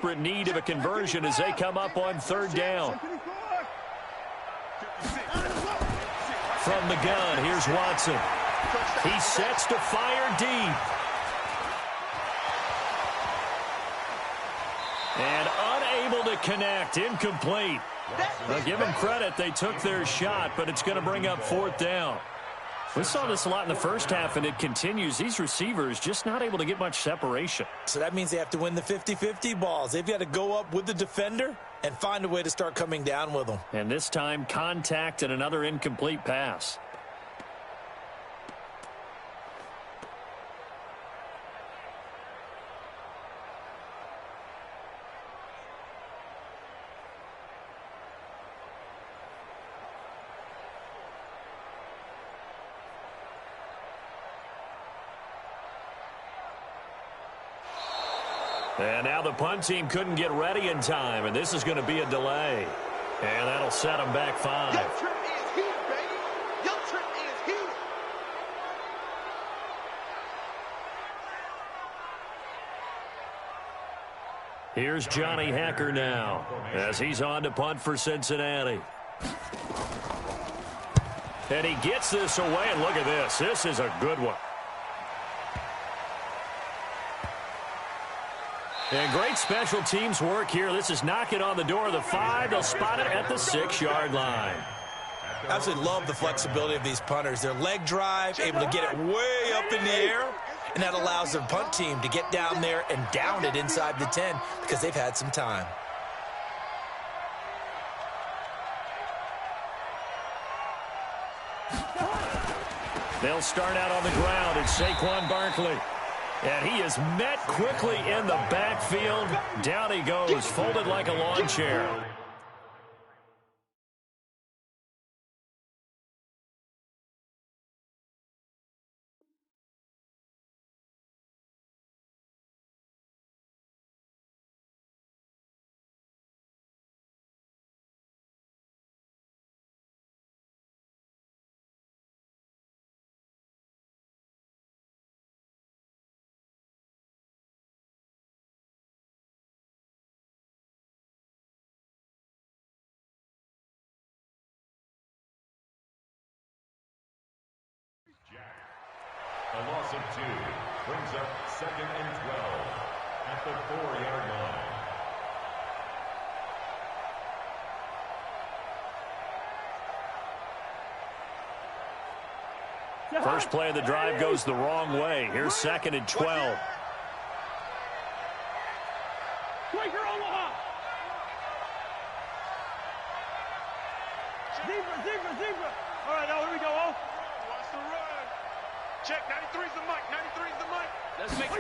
Need of a conversion as they come up on third down. From the gun, here's Watson. He sets to fire deep. And unable to connect, incomplete. Now, give them credit, they took their shot, but it's going to bring up fourth down. We saw this a lot in the first half, and it continues. These receivers just not able to get much separation. So that means they have to win the 50-50 balls. They've got to go up with the defender and find a way to start coming down with them. And this time, contact and another incomplete pass. And now the punt team couldn't get ready in time, and this is going to be a delay. And that'll set them back 5. Your trip is here, baby. Your trip is here. Here's Johnny Hacker now as he's on to punt for Cincinnati. And he gets this away, and look at this. This is a good one. And great special teams work here. This is knocking on the door of the 5. They'll spot it at the 6-yard line. I absolutely love the flexibility of these punters. Their leg drive, able to get it way up in the air, and that allows their punt team to get down there and down it inside the 10 because they've had some time. They'll start out on the ground. It's Saquon Barkley. And he is met quickly in the backfield. Down he goes, folded like a lawn chair. A loss of 2 brings up 2nd and 12 at the 4-yard line. First play of the drive goes the wrong way. Here's 2nd and 12. Quaker Omaha. Zebra. All right, now here we go. Oh. Watch the run. Check, 93's the mic. 93's the mic. Let's make it.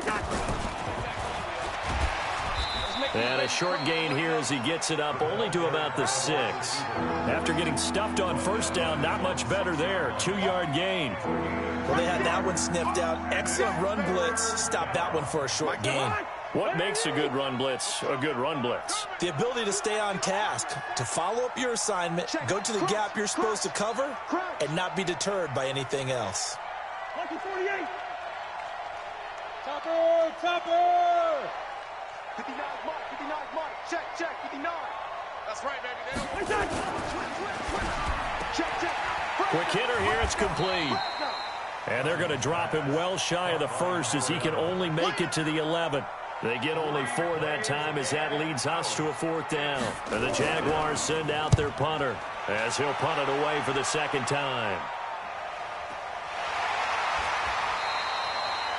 And a short gain here as he gets it up only to about the 6. After getting stuffed on first down, not much better there. 2-yard gain. Well, they had that one sniffed out. Excellent run blitz. Stop that one for a short gain. What makes a good run blitz a good run blitz? The ability to stay on task, to follow up your assignment, go to the gap you're supposed to cover, and not be deterred by anything else. Lucky 48. Topper. 59 Mike. Check, 59. That's right, baby. Check. Quick hitter here, it's complete. And they're going to drop him well shy of the 1st as he can only make it to the 11. They get only 4 that time as that leads us to a 4th down. And the Jaguars send out their punter as he'll punt it away for the 2nd time.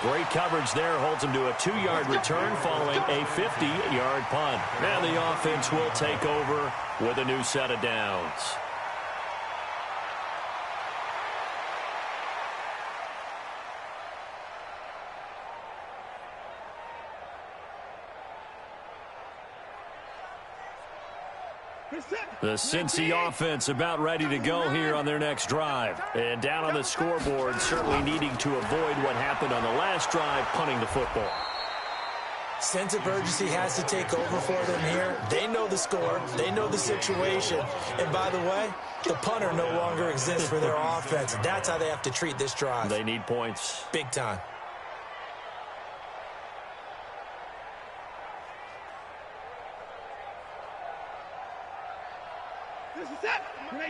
Great coverage there, holds him to a 2-yard return following a 50-yard punt. And the offense will take over with a new set of downs. The Cincy offense about ready to go here on their next drive. And down on the scoreboard, certainly needing to avoid what happened on the last drive, punting the football. Sense of urgency has to take over for them here. They know the score. They know the situation. And by the way, the punter no longer exists for their offense. That's how they have to treat this drive. They need points. Big time. This is it. 18.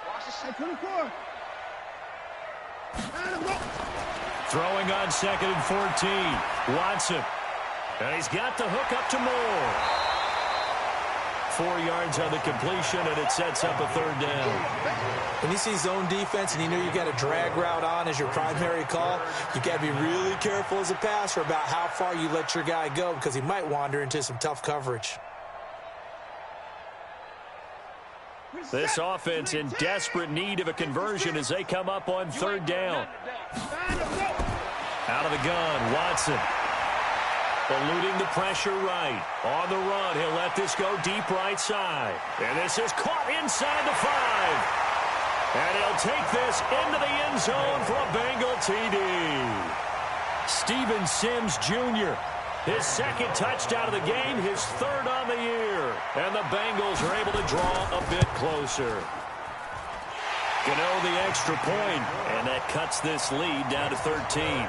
Watch this. 24. Throwing on 2nd and 14. Watson. And he's got the hook up to Moore. 4 yards on the completion, and it sets up a 3rd down. When you see zone defense and you know you got a drag route on as your primary call, you got to be really careful as a passer about how far you let your guy go because he might wander into some tough coverage. This offense in desperate need of a conversion as they come up on 3rd down. Out of the gun, Watson. Eluding the pressure right. On the run, he'll let this go deep right side. And this is caught inside the 5. And he'll take this into the end zone for a Bengal TD. Steven Sims Jr., his 2nd touchdown of the game, his 3rd on the year. And the Bengals are able to draw a bit closer. Gano the extra point, and that cuts this lead down to 13.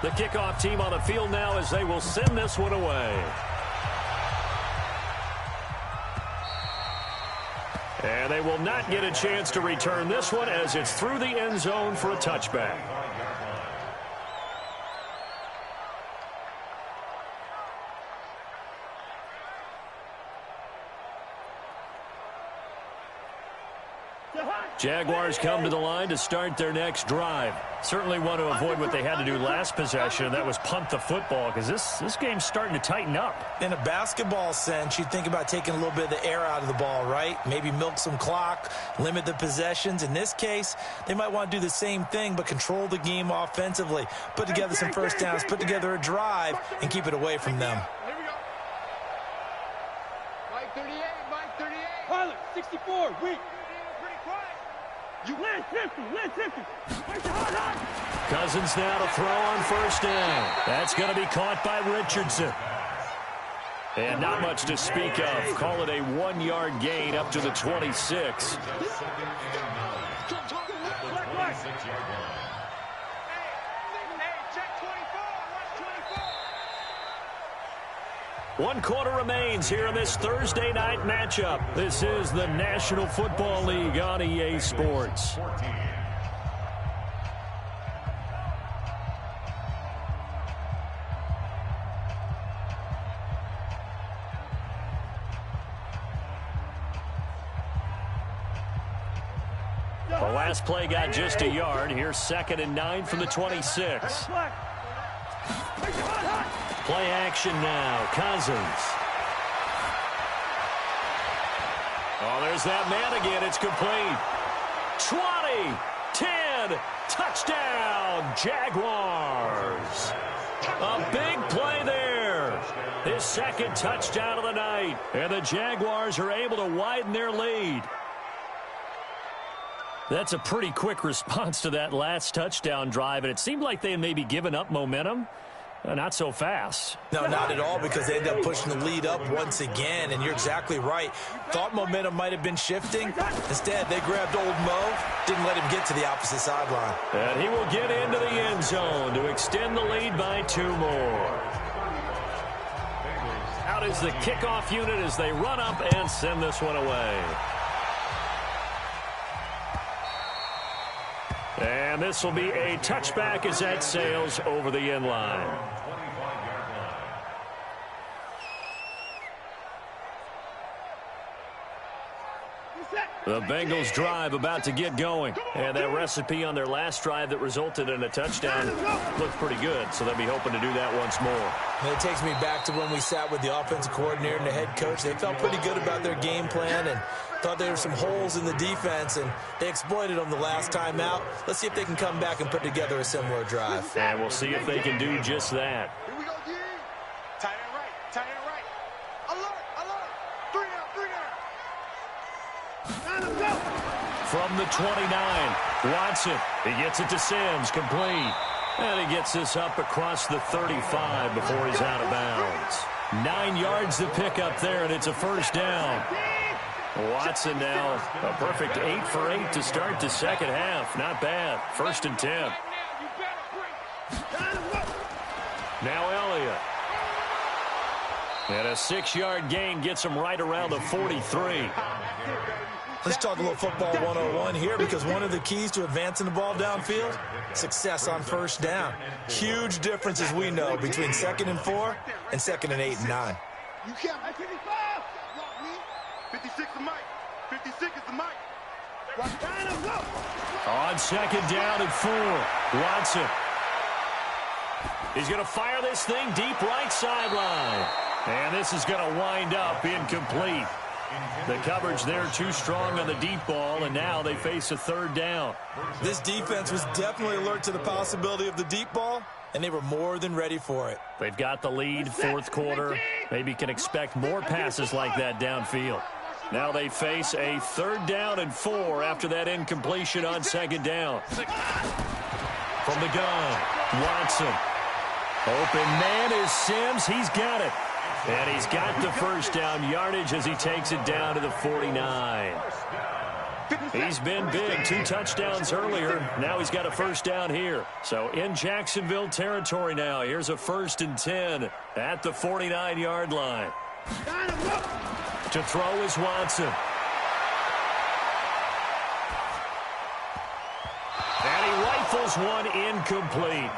The kickoff team on the field now as they will send this one away. And they will not get a chance to return this one as it's through the end zone for a touchback. Jaguars come to the line to start their next drive. Certainly want to avoid what they had to do last possession, and that was punt the football, because this game's starting to tighten up. In a basketball sense, you think about taking a little bit of the air out of the ball, right? Maybe milk some clock, limit the possessions. In this case, they might want to do the same thing, but control the game offensively. Put together some first downs, put together a drive, and keep it away from them. Here we go. Mike 38, Mike 38. Pilot, 64, weak. Pretty quiet. You land 50, land 50. Cousins now to throw on 1st down. That's going to be caught by Richardson. And not much to speak of. Call it a 1-yard gain up to the 26. One quarter remains here in this Thursday night matchup. This is the National Football League on EA Sports. The last play got just a yard. Here's 2nd and 9 from the 26. Play action now. Cousins. Oh, there's that man again. It's complete. 20, 10, touchdown, Jaguars. A big play there. His 2nd touchdown of the night. And the Jaguars are able to widen their lead. That's a pretty quick response to that last touchdown drive, and it seemed like they had maybe given up momentum. Not so fast. No, not at all, because they end up pushing the lead up once again, and you're exactly right. Thought momentum might have been shifting. Instead, they grabbed old Mo, didn't let him get to the opposite sideline. And he will get into the end zone to extend the lead by 2 more. Out is the kickoff unit as they run up and send this one away. And this will be a touchback as that sails over the end line. The Bengals drive about to get going. And that recipe on their last drive that resulted in a touchdown looked pretty good, so they'll be hoping to do that once more. And it takes me back to when we sat with the offensive coordinator and the head coach. They felt pretty good about their game plan and thought there were some holes in the defense, and they exploited them the last time out. Let's see if they can come back and put together a similar drive. And we'll see if they can do just that. Here we go, D. Tight end right, tight end right. Alert, alert. 3 down, 3 down. From the 29, Watson. He gets it to Sims, complete. And he gets this up across the 35 before he's out of bounds. 9 yards to pick up there, and it's a 1st down. Watson now a perfect 8 for 8 to start the second half. Not bad. 1st and 10. Now Elliott. And a 6-yard gain gets him right around the 43. Let's talk a little football 101 here, because one of the keys to advancing the ball downfield, success on first down. Huge difference, as we know, between 2nd and 4 and 2nd and 8 and 9. You can't. 56 is Mike. 56 is the Mike. On 2nd down and 4, Watson. He's going to fire this thing deep right sideline. And this is going to wind up incomplete. The coverage there too strong on the deep ball, and now they face a 3rd down. This defense was definitely alert to the possibility of the deep ball, and they were more than ready for it. They've got the lead, 4th quarter. Maybe can expect more passes like that downfield. Now they face a 3rd down and 4 after that incompletion on 2nd down. From the gun, Watson. Open man is Sims. He's got it. And he's got the first down yardage as he takes it down to the 49. He's been big. 2 touchdowns earlier. Now he's got a first down here. So in Jacksonville territory now. Here's a 1st and 10 at the 49-yard line. To throw is Watson. And he rifles one incomplete.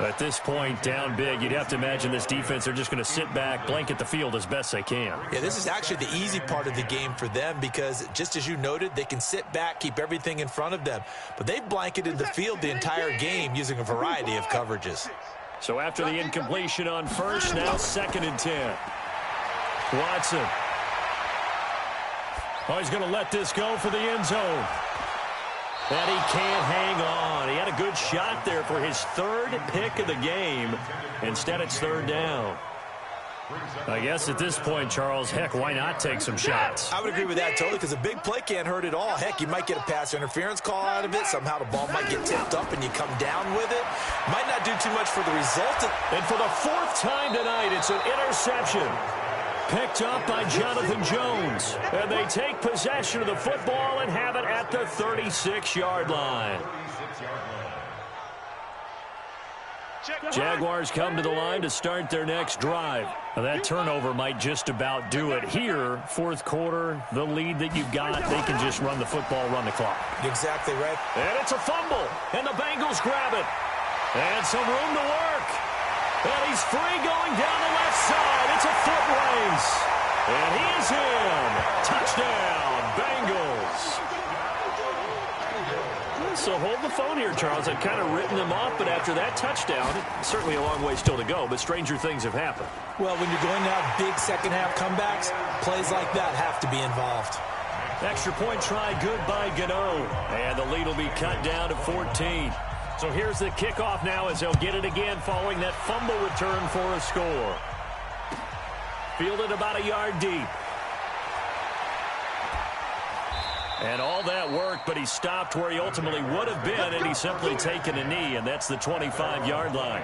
At this point, down big, you'd have to imagine this defense are just going to sit back, blanket the field as best they can. Yeah, this is actually the easy part of the game for them, because just as you noted, they can sit back, keep everything in front of them. But they've blanketed the field the entire game using a variety of coverages. So after the incompletion on first, now 2nd and 10. Watson. Oh, he's going to let this go for the end zone. And he can't hang on. He had a good shot there for his 3rd pick of the game. Instead, it's 3rd down. I guess at this point, Charles, heck, why not take some shots? I would agree with that totally, because a big play can't hurt at all. Heck, you might get a pass interference call out of it. Somehow the ball might get tipped up and you come down with it. Might not do too much for the result. And for the 4th time tonight, it's an interception. Picked up by Jonathan Jones. And they take possession of the football and have it at the 36-yard line. Jaguars come to the line to start their next drive. Now that turnover might just about do it. Here, 4th quarter, the lead that you've got, they can just run the football, run the clock. Exactly right. And it's a fumble, and the Bengals grab it. And some room to work. And he's free going down the left side. It's a foot race. And he is in. Touchdown, Bengals. So hold the phone here, Charles. I've kind of written them off, but after that touchdown, certainly a long way still to go, but stranger things have happened. Well, when you're going to have big second-half comebacks, plays like that have to be involved. Extra point try, good by Gano. And the lead will be cut down to 14. So here's the kickoff now as they'll get it again following that fumble return for a score. Fielded about a yard deep. And all that work, but he stopped where he ultimately would have been, and he's simply taken a knee, and that's the 25-yard line.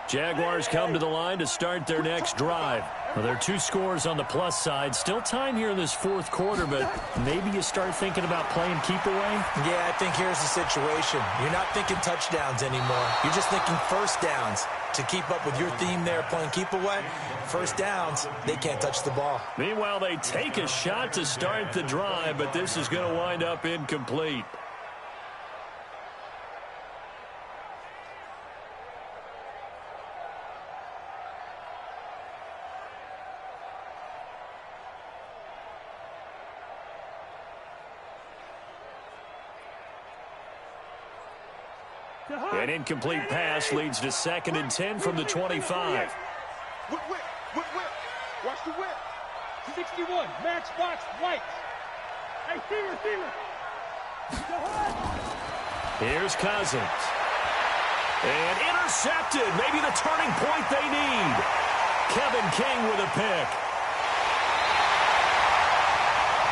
Jaguars come to the line to start their next drive. Well, there are 2 scores on the plus side. Still time here in this 4th quarter, but maybe you start thinking about playing keep away? Yeah, I think here's the situation. You're not thinking touchdowns anymore. You're just thinking first downs. To keep up with your theme there, playing keep away, first downs, they can't touch the ball. Meanwhile, they take a shot to start the drive, but this is going to wind up incomplete. An incomplete pass leads to 2nd and 10 from the 25. Whip. Watch the whip. 61, Max Box, White. Hey, receiver. Here's Cousins. And intercepted. Maybe the turning point they need. Kevin King with a pick.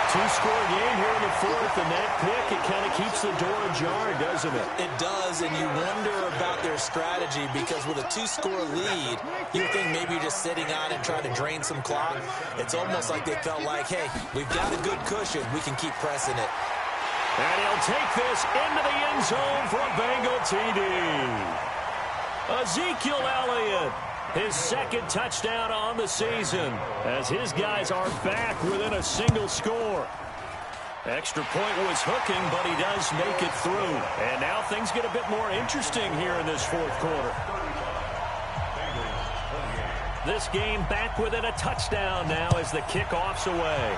Two-score game here in the fourth, and that pick, it kind of keeps the door ajar, doesn't it? It does, and you wonder about their strategy because with a two-score lead, you think maybe you're just sitting on and trying to drain some clock. It's almost like they felt like, hey, we've got a good cushion. We can keep pressing it. And he'll take this into the end zone for a Bengal TD. Ezekiel Elliott, his second touchdown on the season, as his guys are back within a single score. Extra point was hooking, but he does make it through. And now things get a bit more interesting here in this fourth quarter. This game back within a touchdown now as the kickoff's away.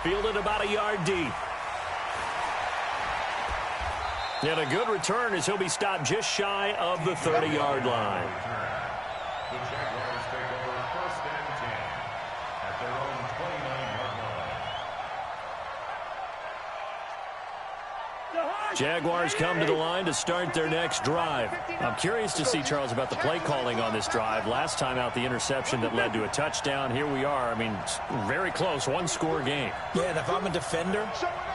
Fielded about a yard deep. And a good return as he'll be stopped just shy of the 30-yard line. The Jaguars take over first and 10 at their own 29-yard line. Jaguars come to the line to start their next drive. I'm curious to see, Charles, about the play calling on this drive. Last time out, the interception that led to a touchdown. Here we are. I mean, very close, one-score game. Yeah, and if I'm a defender,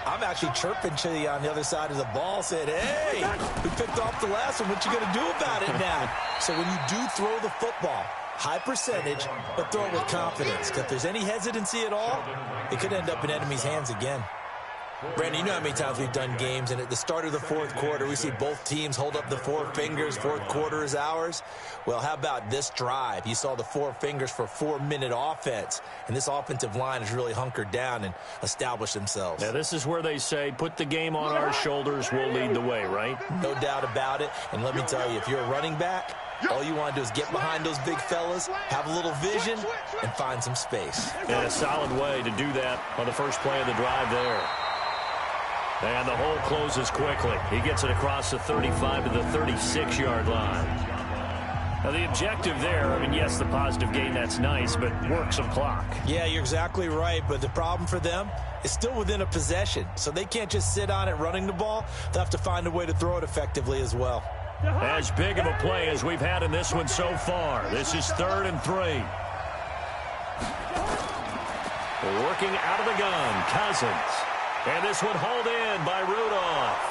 I'm actually chirping to you on the other side of the ball, saying, hey, we picked off the last one. What you going to do about it now? So when you do throw the football, high percentage, but throw it with confidence. Because if there's any hesitancy at all, it could end up in enemy's hands again. Brandon, you know how many times we've done games, and at the start of the fourth quarter, we see both teams hold up the four fingers, fourth quarter is ours. Well, how about this drive? You saw the four fingers for a 4-minute offense, and this offensive line has really hunkered down and established themselves. Now, this is where they say, put the game on our shoulders, we'll lead the way, right? No doubt about it, and let me tell you, if you're a running back, all you want to do is get behind those big fellas, have a little vision, and find some space. And a solid way to do that on the first play of the drive there. And the hole closes quickly. He gets it across the 35 to the 36-yard line. Now, the objective there, I mean, yes, the positive gain, that's nice, but work some clock. Yeah, you're exactly right, but the problem for them is still within a possession, so they can't just sit on it running the ball. They'll have to find a way to throw it effectively as well. As big of a play as we've had in this one so far. This is 3rd and 3. Working out of the gun, Cousins. And this one hauled in by Rudolph.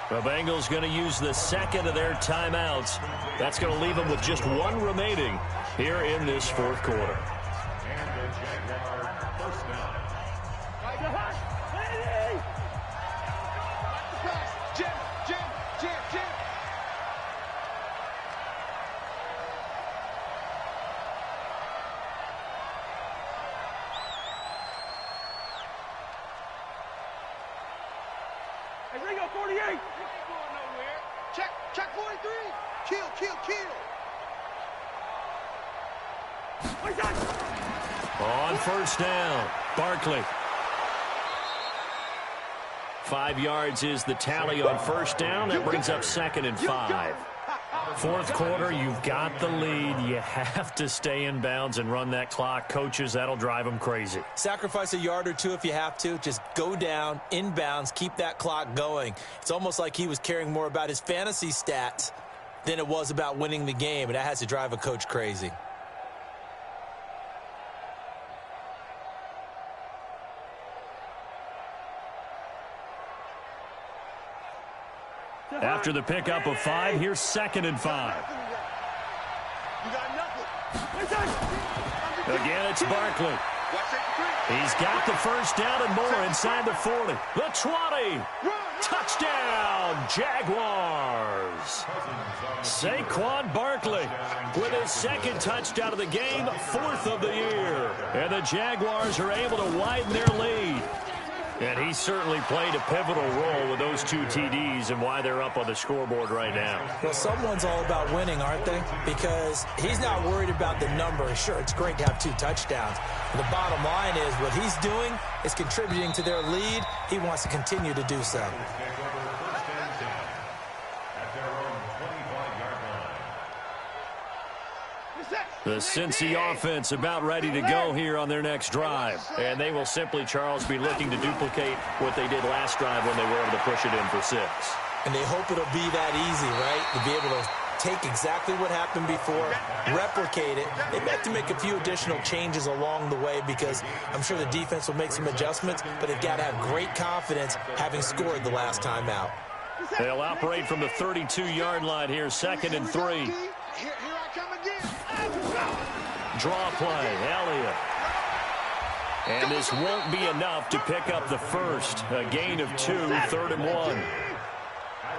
The Bengals going to use the second of their timeouts. That's going to leave them with just one remaining here in this fourth quarter. And the Jaguar first down. Jim, Jim, Jim, Jim. Hey, Ringo, 48. Going nowhere. Check 43. Kill. On first down, Barkley. 5 yards is the tally on first down. That brings up 2nd and 5. Fourth quarter, you've got the lead. You have to stay in bounds and run that clock. Coaches, that'll drive them crazy. Sacrifice a yard or two if you have to. Just go down, inbounds, keep that clock going. It's almost like he was caring more about his fantasy stats than it was about winning the game, and that has to drive a coach crazy. After the pickup of 5, here's 2nd and 5. You got nothing. Again, it's Barkley. He's got the first down and more inside the 40. The 20. Touchdown, Jaguars. Saquon Barkley with his second touchdown of the game, 4th of the year. And the Jaguars are able to widen their lead. And he certainly played a pivotal role with those 2 TDs and why they're up on the scoreboard right now. Well, someone's all about winning, aren't they? Because he's not worried about the number. Sure, it's great to have 2 touchdowns. But the bottom line is what he's doing is contributing to their lead. He wants to continue to do so. The Cincy offense about ready to go here on their next drive. And they will simply, Charles, be looking to duplicate what they did last drive when they were able to push it in for 6. And they hope it'll be that easy, right? To be able to take exactly what happened before, replicate it. They may have to make a few additional changes along the way because I'm sure the defense will make some adjustments, but they've got to have great confidence having scored the last time out. They'll operate from the 32-yard line here, 2nd and 3. Here I come again. Draw play, Elliott. And this won't be enough to pick up the first. A gain of 2, 3rd and 1.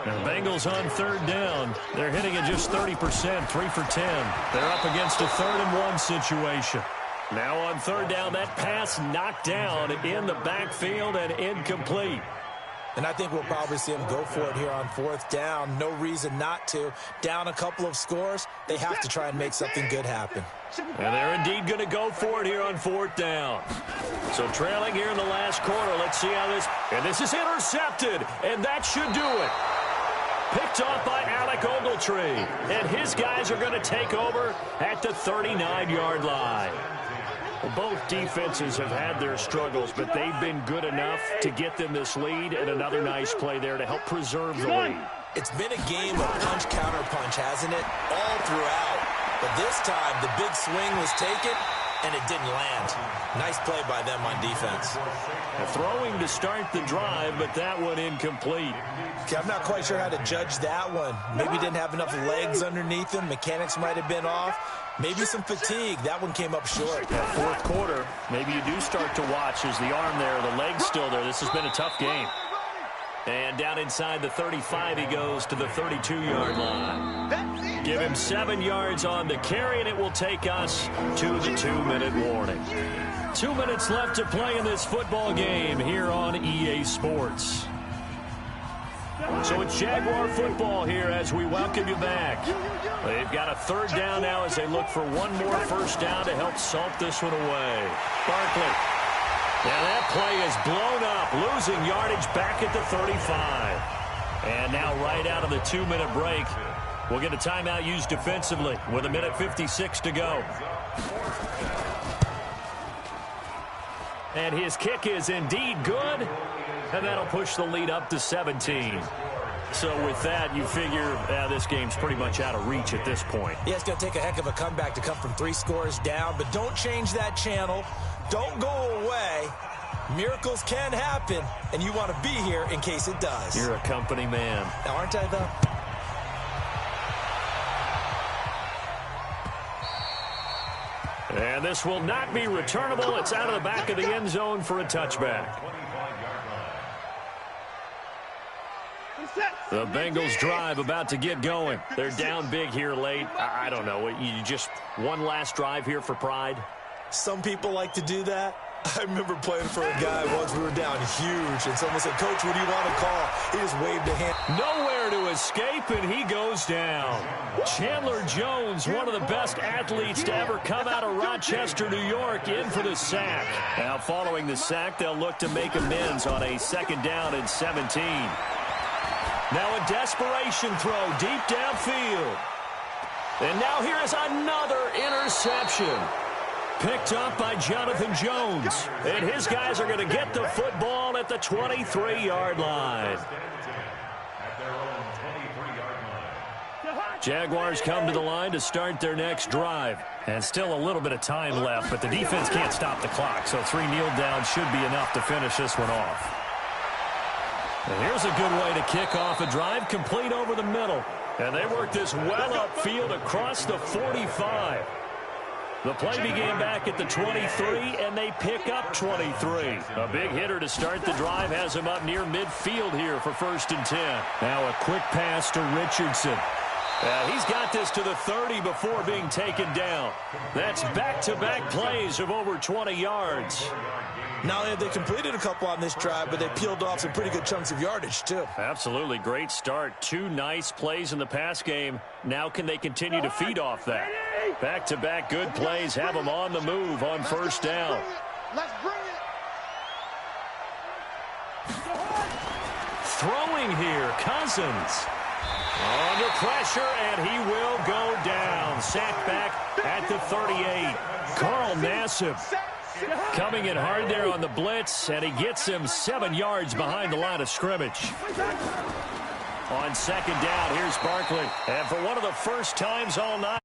The Bengals on 3rd down. They're hitting at just 30%, 3 for 10. They're up against a 3rd and 1 situation. Now on 3rd down, that pass knocked down in the backfield and incomplete. And I think we'll probably see him go for it here on 4th down. No reason not to. Down a couple of scores, they have to try and make something good happen. And they're indeed going to go for it here on 4th down. So trailing here in the last quarter. Let's see how this... And this is intercepted, and that should do it. Picked off by Alec Ogletree. And his guys are going to take over at the 39-yard line. Well, both defenses have had their struggles, but they've been good enough to get them this lead, and another nice play there to help preserve the lead. It's been a game of punch-counter-punch, hasn't it? All throughout. But this time, the big swing was taken, and it didn't land. Nice play by them on defense. Throwing to start the drive, but that one incomplete. Okay, I'm not quite sure how to judge that one. Maybe didn't have enough legs underneath him. Mechanics might have been off. Maybe some fatigue. That one came up short. That 4th quarter, maybe you do start to watch as the arm there, the leg's still there. This has been a tough game. And down inside the 35, he goes to the 32-yard line. Give him 7 yards on the carry, and it will take us to the 2-minute warning. 2 minutes left to play in this football game here on EA Sports. So it's Jaguar football here as we welcome you back. They've got a 3rd down now as they look for one more 1st down to help salt this one away. Barkley. Yeah, that play is blown up, losing yardage back at the 35. And now right out of the 2-minute break, we'll get a timeout used defensively with 1:56 to go. And his kick is indeed good, and that'll push the lead up to 17. So with that, you figure this game's pretty much out of reach at this point. Yeah, it's going to take a heck of a comeback to come from 3 scores down, but don't change that channel. Don't go away. Miracles can happen, and you want to be here in case it does. You're a company man. Now, aren't I, though? And this will not be returnable. It's out of the back of the end zone for a touchback. The Bengals drive about to get going. They're down big here late. I don't know. You just one last drive here for pride? Some people like to do that. I remember playing for a guy once we were down huge, and someone said, "Coach, what do you want to call?" He just waved a hand. Nowhere to escape, and he goes down. Chandler Jones, one of the best athletes to ever come out of Rochester, New York, in for the sack. Now, following the sack, they'll look to make amends on a 2nd down and 17. Now a desperation throw deep downfield. And now here is another interception. Picked up by Jonathan Jones. And his guys are going to get the football at the 23-yard line. Jaguars come to the line to start their next drive. And still a little bit of time left, but the defense can't stop the clock. So 3 kneel downs should be enough to finish this one off. And here's a good way to kick off a drive, complete over the middle. And they work this well upfield across the 45. The play began back at the 23, and they pick up 23. A big hitter to start the drive has him up near midfield here for 1st and 10. Now a quick pass to Richardson. He's got this to the 30 before being taken down. That's back-to-back plays of over 20 yards. Not only have they completed a couple on this drive, but they peeled off some pretty good chunks of yardage, too. Absolutely great start. 2 nice plays in the pass game. Now can they continue to feed off that? Back-to-back good plays have them on the move on 1st down. Let's bring it. Throwing here, Cousins. Under pressure, and he will go down. Sacked back at the 38. Carl Nassib coming in hard there on the blitz, and he gets him 7 yards behind the line of scrimmage. On second down, here's Barkley. And for one of the first times all night,